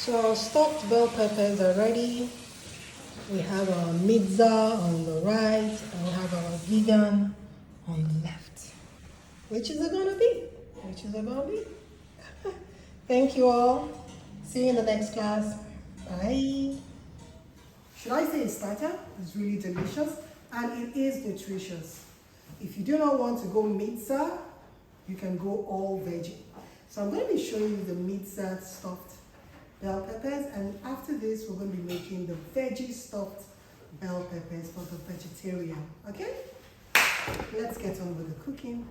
So our stuffed bell peppers are ready. We have our Meatza on the right and we have our vegan on the left. Which is it gonna be? Which is it gonna be? Thank you all. See you in the next class. Bye. Should I say a starter? It's really delicious and it is nutritious. If you do not want to go Meatza, you can go all veggie. So I'm going to be showing you the Meatza stuffed bell peppers, and after this we're going to be making the veggie stuffed bell peppers for the vegetarian. Okay, let's get on with the cooking.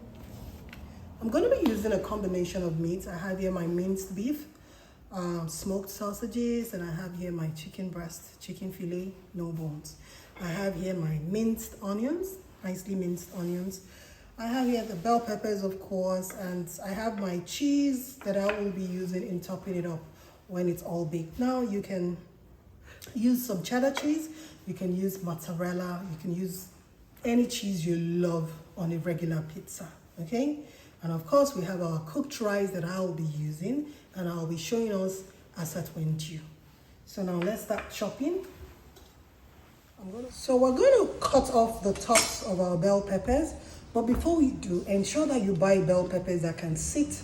I'm going to be using a combination of meats. I have here my minced beef, smoked sausages, and I have here my chicken breast, chicken fillet, no bones. I have here my minced onions, nicely minced onions. I have here the bell peppers, of course, and I have my cheese that I will be using in topping it up when it's all baked. Now you can use some cheddar cheese, you can use mozzarella, you can use any cheese you love on a regular pizza, okay? And of course we have our cooked rice that I will be using, and I'll be showing us as at when due. So now let's start chopping. So we're going to cut off the tops of our bell peppers, but before we do, ensure that you buy bell peppers that can sit,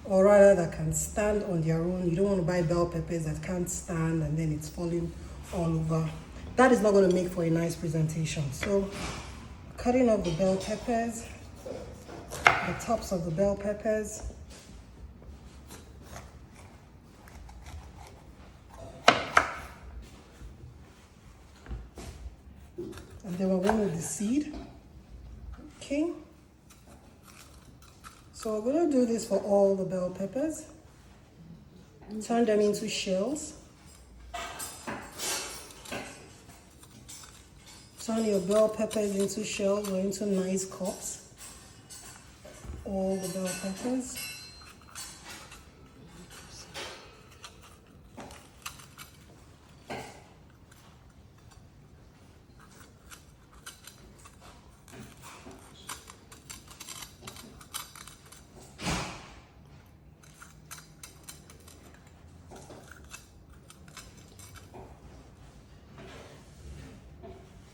or rather that can stand on their own. You don't want to buy bell peppers that can't stand and then it's falling all over. That is not going to make for a nice presentation. So cutting off the bell peppers, the tops of the bell peppers. And then we're going with the seed. Okay. So we're going to do this for all the bell peppers. Turn them into shells. Turn your bell peppers into shells or into nice cups. All the bell peppers.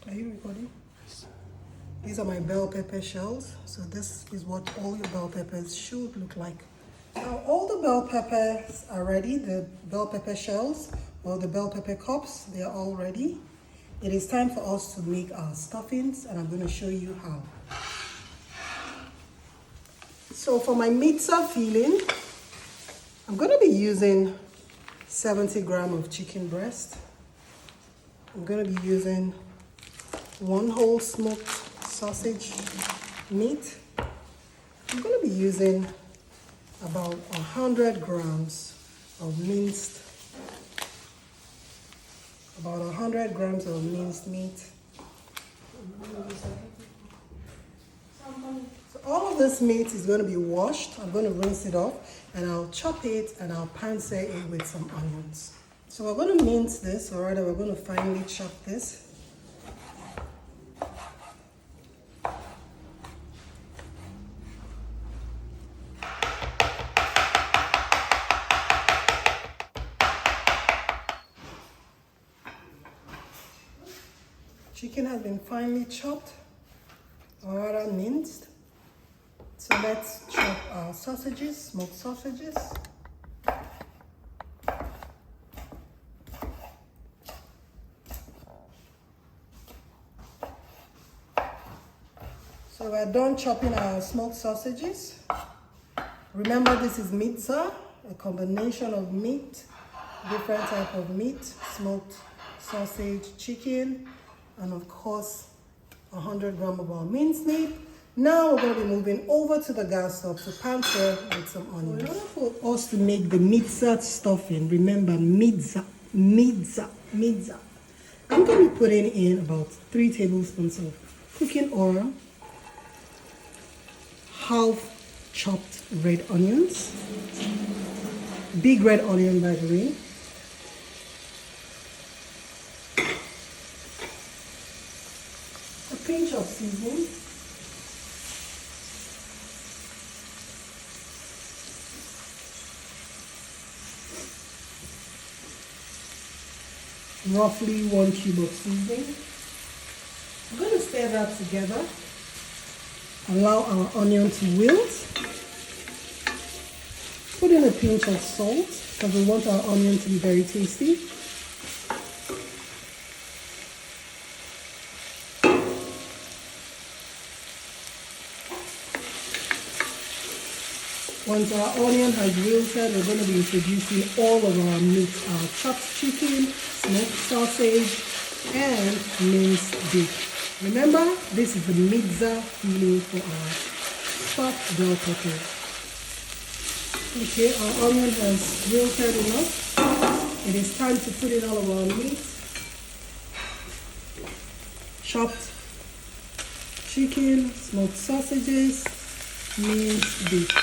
Are you recording? These are my bell pepper shells. So this is what all your bell peppers should look like. Now all the bell peppers are ready. The bell pepper shells or the bell pepper cups, they are all ready. It is time for us to make our stuffings, and I'm going to show you how. So for my Meatza filling, I'm going to be using 70 grams of chicken breast. I'm going to be using 1 whole smoked sausage meat. I'm going to be using about 100 grams of minced, meat. So all of this meat is going to be washed. I'm going to rinse it off and I'll chop it and I'll pan-sear it with some onions. So we're going to mince this, or rather we're going to finely chop this. Chicken has been finely chopped, or rather minced. So let's chop our sausages, smoked sausages. So we're done chopping our smoked sausages. Remember, this is Meatza, a combination of meat, different type of meat, smoked sausage, chicken, and of course 100 grams of our minced meat. Now we're going to be moving over to the gas stove to pan-sear with some onions. In order for us to make the Meatza stuffing, remember Meatza. I'm going to be putting in about 3 tablespoons of cooking oil, half chopped red onions, big red onion by the way, a pinch of seasoning, roughly 1 cube of seasoning. I'm going to stir that together. Allow our onion to wilt. Put in a pinch of salt because we want our onion to be very tasty. Once our onion has wilted, we're going to be introducing all of our meat, our chopped chicken, smoked sausage, and minced beef. Remember, this is the Meatza filling for our stuffed bell peppers. Okay, our onion has wilted enough. It is time to put in all of our meat. Chopped chicken, smoked sausages, minced beef.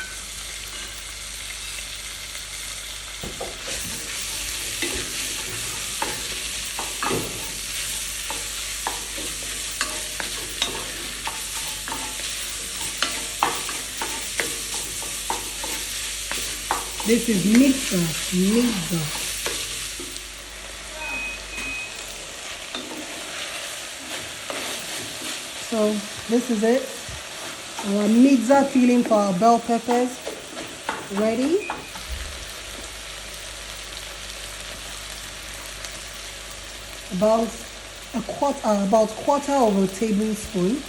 This is Meatza. So this is it. Our Meatza filling for our bell peppers ready. About quarter of a tablespoon.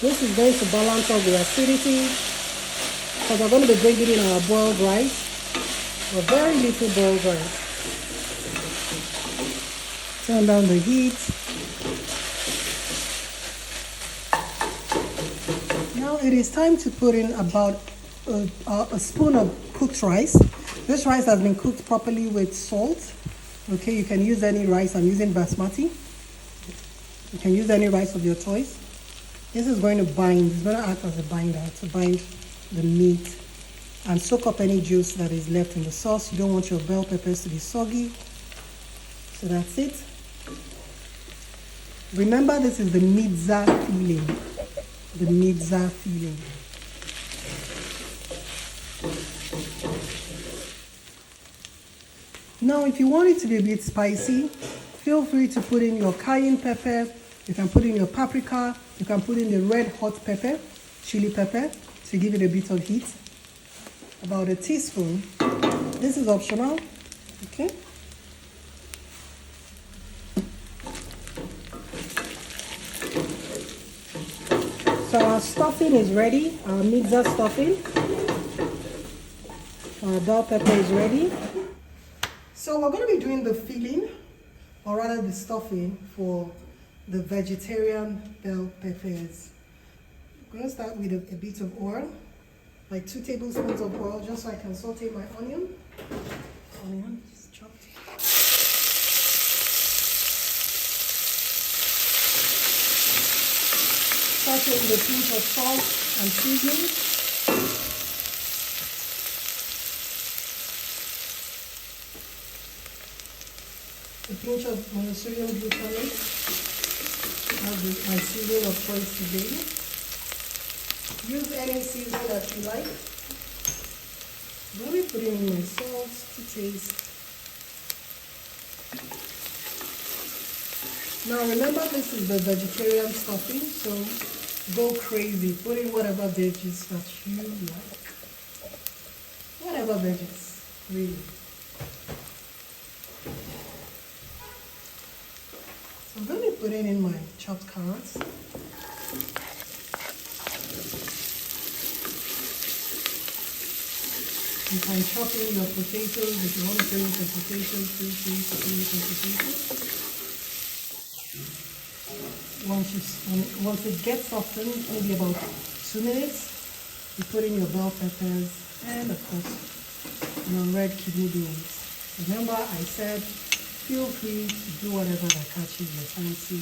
This is going to balance out the acidity because we're going to be bringing in our boiled rice. A very little boiled rice. Turn down the heat. Now it is time to put in about a spoon of cooked rice. This rice has been cooked properly with salt. Okay, you can use any rice. I'm using basmati. You can use any rice of your choice. This is going to bind. It's going to act as a binder to bind the meat and soak up any juice that is left in the sauce. You don't want your bell peppers to be soggy. So that's it. Remember, this is the Meatza filling. The Meatza filling. Now, if you want it to be a bit spicy, feel free to put in your cayenne pepper. You can put in your paprika. You can put in the red hot pepper, chili pepper, to give it a bit of heat. About a teaspoon. This is optional. Okay. So our stuffing is ready. Our Meatza stuffing. Our bell pepper is ready. So we're going to be doing the filling, or rather the stuffing, for the vegetarian bell peppers. I'm going to start with a bit of oil, like 2 tablespoons of oil, just so I can saute my onion. Onion is chopped. Saute with a pinch of salt and seasoning. A pinch of monosodium glutamate. That's my seasoning of choice today. Use any seasoning that you like. Let me put in my salt to taste. Now remember, this is the vegetarian stuffing, so go crazy. Put in whatever veggies that you like. Whatever veggies, really. So I'm going to be putting in my chopped carrots. You can chop in your potatoes. If you want to put in some potatoes, feel free to put in some potatoes. Once it gets softened, maybe about 2 minutes, you put in your bell peppers and, of course, your red kidney beans. Remember, I said feel free to do whatever that catches your fancy.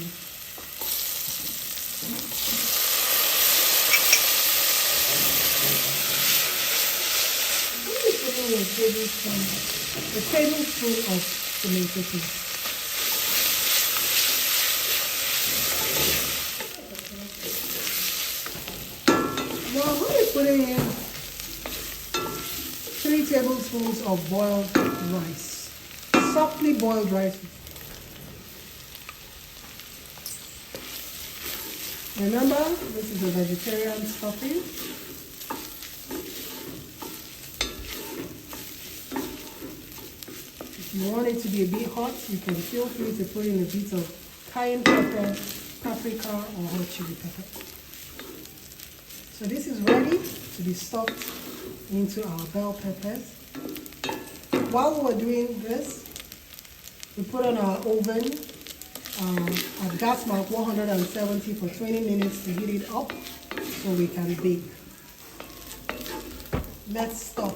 A tablespoon of tomato paste. Now I'm going to be putting in 3 tablespoons of boiled rice. Softly boiled rice. Remember, this is a vegetarian stuffing. If you want it to be a bit hot, you can feel free to put in a bit of cayenne pepper, paprika, or hot chili pepper. So this is ready to be stuffed into our bell peppers. While we're doing this, we put on our oven at gas mark 170 for 20 minutes to heat it up so we can bake. Let's stuff.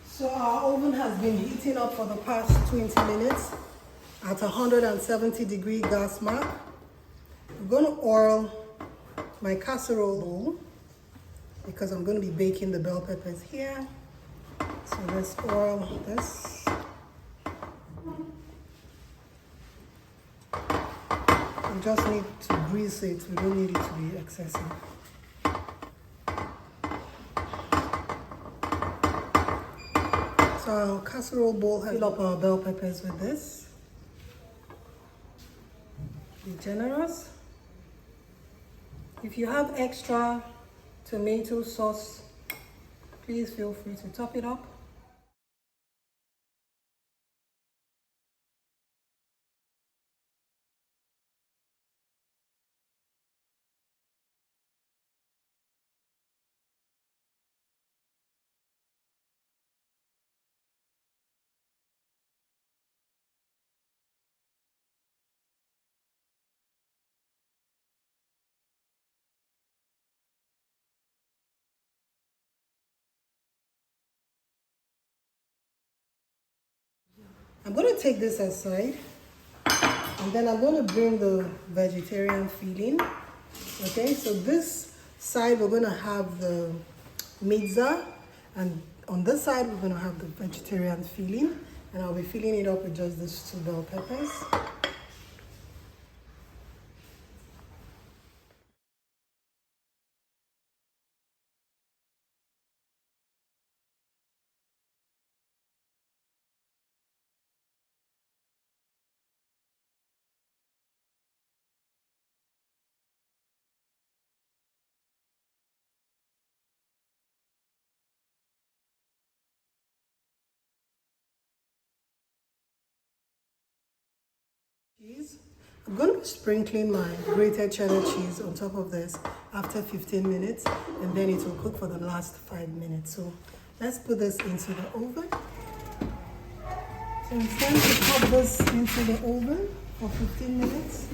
So our oven has been heating up for the past 20 minutes at 170-degree gas mark. I'm going to oil my casserole bowl because I'm going to be baking the bell peppers here. So let's oil this. We just need to grease it. We don't need it to be excessive. So our casserole bowl has filled up our bell peppers with this. Be generous. If you have extra tomato sauce, please feel free to top it up. I'm going to take this aside and then I'm going to bring the vegetarian filling. Okay, so this side we're going to have the Meatza, and on this side we're going to have the vegetarian filling, and I'll be filling it up with just these 2 bell peppers. Cheese. I'm going to be sprinkling my grated cheddar cheese on top of this after 15 minutes, and then it will cook for the last 5 minutes. So let's put this into the oven. So it's time to pop this into the oven for 15 minutes.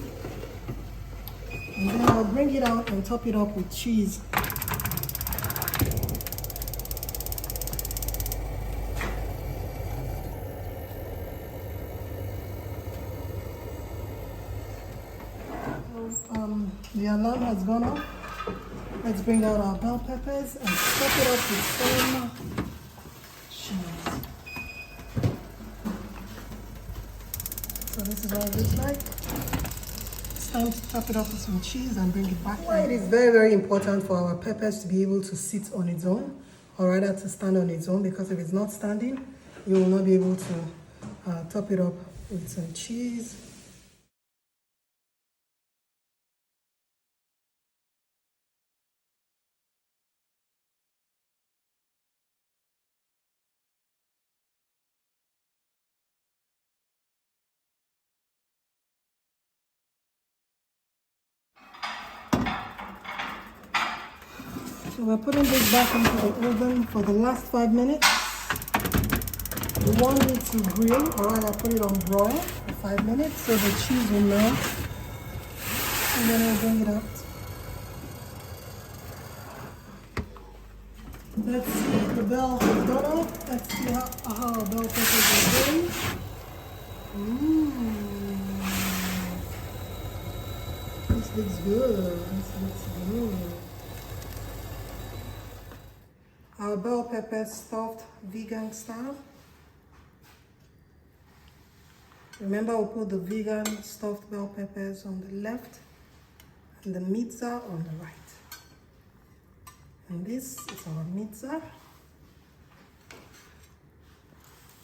And then I'll bring it out and top it up with cheese. The alarm has gone off. Let's bring out our bell peppers and top it up with some cheese. So this is what it looks like. It's time to top it up with some cheese and bring it back. It is very, very important for our peppers to be able to sit on its own, or rather to stand on its own, because if it's not standing, you will not be able to top it up with some cheese. So we're putting this back into the oven for the last 5 minutes. We want it to grill, or rather put it on broil for 5 minutes so the cheese will melt. And then we'll bring it out. Let's see if the bell has gone off. Let's see how our bell peppers are going. This looks good. This looks good. Our bell peppers stuffed vegan style. Remember, we'll put the vegan stuffed bell peppers on the left and the Meatza on the right. And this is our Meatza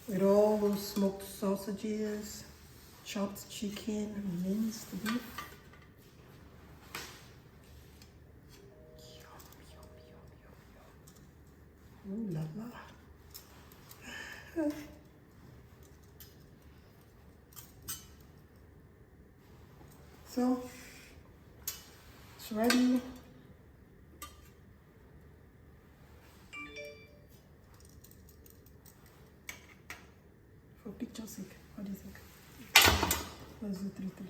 with all those smoked sausages, chopped chicken, and minced beef. Ooh la la. So it's ready. For picture's sake, what do you think? Let's do 3-3.